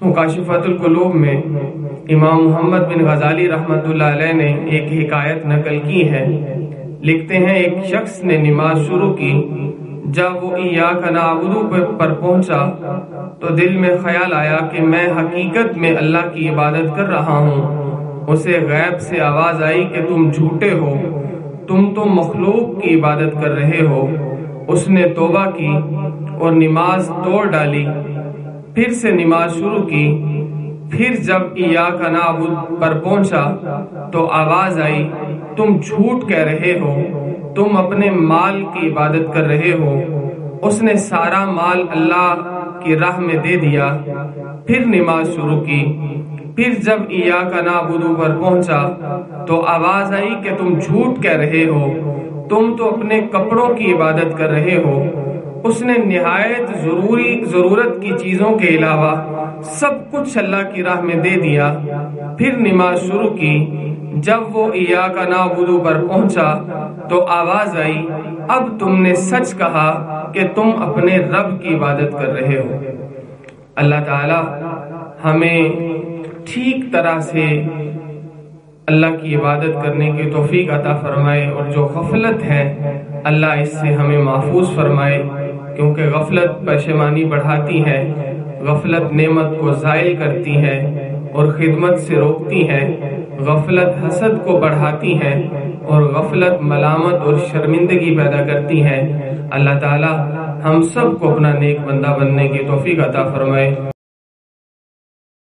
مکاشفۃ القلوب میں امام محمد بن غزالی رحمۃ اللہ علیہ نے ایک حکایت نقل کی ہے۔ لکھتے ہیں ایک شخص نے نماز شروع کی، جب وہ ایاک نعبد پر پہنچا تو دل میں خیال آیا کہ میں حقیقت میں اللہ کی عبادت کر رہا ہوں۔ اسے غیب سے آواز آئی کہ تم جھوٹے ہو، تم تو مخلوق کی عبادت کر رہے ہو۔ اس نے توبہ کی اور نماز توڑ ڈالی، پھر سے نماز شروع کی۔ پھر جب ایاک نعبد پر پہنچا تو آواز آئی تم جھوٹ کہہ رہے ہو، تم اپنے مال کی عبادت کر رہے ہو۔ اس نے سارا مال اللہ کی راہ میں دے دیا، پھر نماز شروع کی۔ پھر جب ایاک نعبد پر پہنچا تو آواز آئی کہ تم جھوٹ کہہ رہے ہو، تم تو اپنے کپڑوں کی عبادت کر رہے ہو۔ اس نے نہایت ضرورت کی چیزوں کے علاوہ سب کچھ اللہ کی راہ میں دے دیا، پھر نماز شروع کی۔ جب وہ ایاک نعبد پر پہنچا تو آواز آئی اب تم نے سچ کہا کہ تم اپنے رب کی عبادت کر رہے ہو۔ اللہ تعالی ہمیں ٹھیک طرح سے اللہ کی عبادت کرنے کی توفیق عطا فرمائے، اور جو غفلت ہے اللہ اس سے ہمیں محفوظ فرمائے، کیونکہ غفلت پشیمانی بڑھاتی ہے، غفلت نعمت کو زائل کرتی ہے اور خدمت سے روکتی ہے، غفلت حسد کو بڑھاتی ہے اور غفلت ملامت اور شرمندگی پیدا کرتی ہے۔ اللہ تعالی ہم سب کو اپنا نیک بندہ بننے کی توفیق عطا فرمائے۔